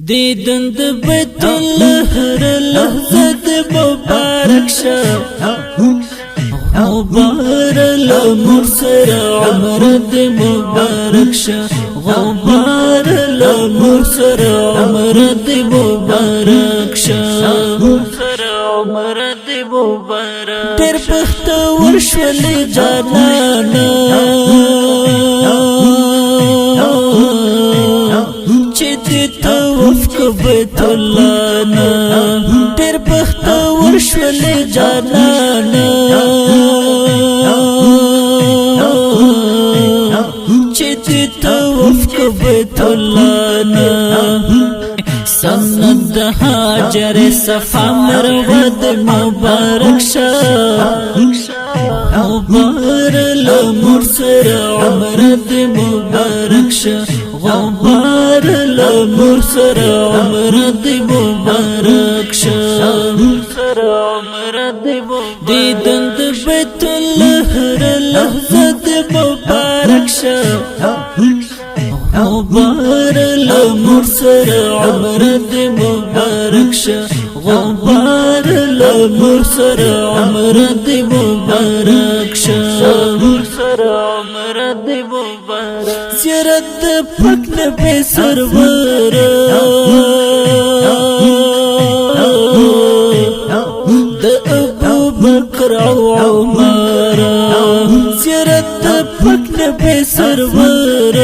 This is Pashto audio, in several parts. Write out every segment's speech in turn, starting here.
دیدن د بیت الله هر لحظه مبارک شه غبار الامور سر عمر د مبارک شه غبار الامور سر عمر د مبارک شه سر عمر د مبارک تر بخت ورشل جانانا بیت الله نا ډېر بختور شول جانانا چې دې طواف کو بیت الله نا سند هاجر صفا مروه د مبارک شه غبار الامور سر عمر د مبارک شه غبار الامور سر عمر د مبارک شه سر عمر د مبارک دیدن د بیت الله هر لحظه د مبارک شه غبار الامور سر عمر د مبارک شه غبار الامور سر عمر د مبارک شه سر عمر د مبارک زیارت پاک نبی سرور د ابو بکر او عمر زیارت پاک نبی سرور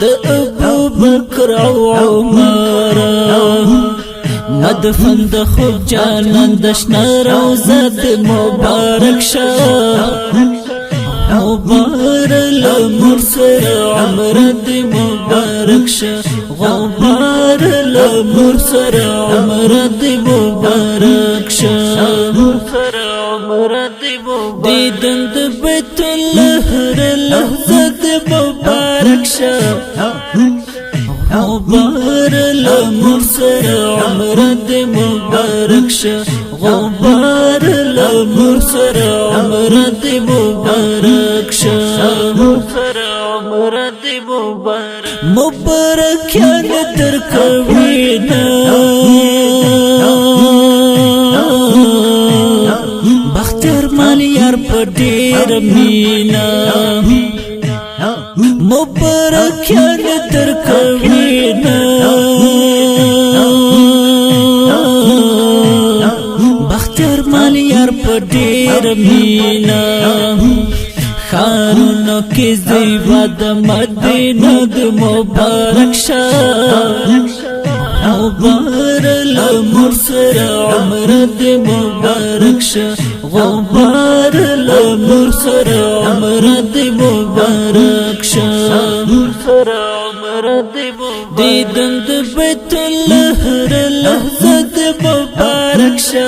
د ابو بکر او عمر مدفن د خوب جانان د شنه روضه د مبارک شه غبار الامور سر عمر د مبارک شه غبار الامور سر عمر د مبارک شه سر عمر د مبارک دیدن د بیت الله هر لحظه د مبارک شه غبار الامور سر عمر د مبارک شه غبار الامور سر عمر د مبارک شه سر عمر د مبارک مبارک یان در کوینا بختیار مال یار پډیر مینا مبارک یان در کوینا بختیار مال یار پډیر مینا خانونو کې زیبا د مدینه د مبارک شه غبار الامور سر عمر د مبارک شه غبار الامور سر عمر د مبارک شه سر عمر د مبارک دیدن د بیت الله هر لحظه د مبارک شه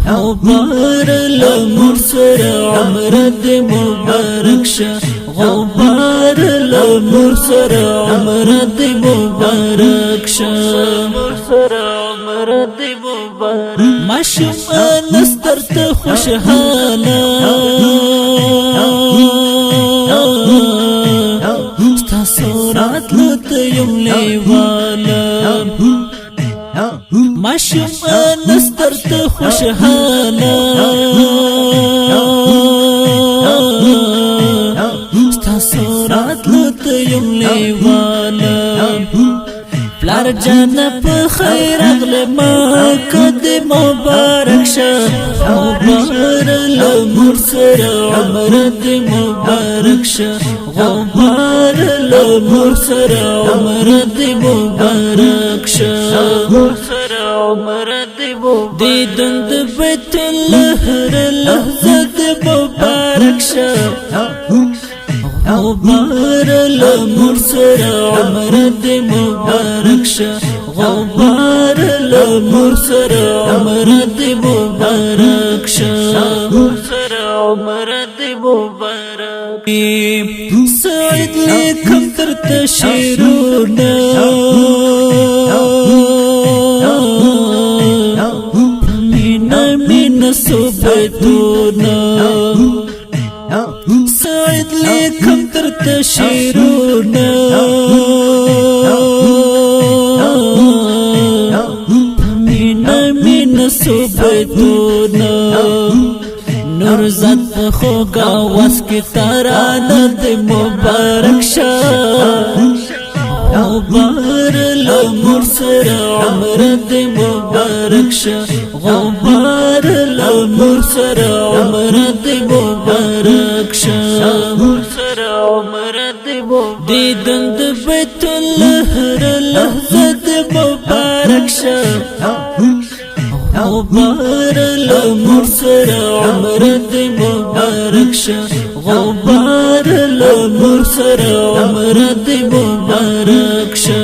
غبار الامور سر عمر د مبارک شه غبار الامور سر عمر د مبارک شه سر عمر د مبارک ماشومان نستر ته خوشحاله ستاسو راتلو ته یم لیواله ماشومان نستر ته خوشحاله ستاسو راتلو ته یم لیواله پلار جان په خیر اغله ما کد مبارک شه غبار الامور سر عمر د مبارک شه غبار الامور سر عمر د مبارک شه سر عمر د مبارک دیدن د بیت الله هر لحظه د مبارک شه غبار الامور سر عمر د مبارک شه غبار الامور سر عمر د مبارک شه سر عمر د مبارک سعید لیکم تر تشیرونا مینا مینا صوبتونا سعید لیکم تر درت شیرونا مینا مینا صوبتونا نور زد خوگا واسکی ترانا دی مبارک شا غبار الامور سر عمر دی مبارک شا غبار الامور سر عمر دی مبارک شا دیدن د بیت الله هر لحظه دی مبارک شا غبار الامور سر عمر دی مبارک شا غبار الامور سر عمر دی مبارک شا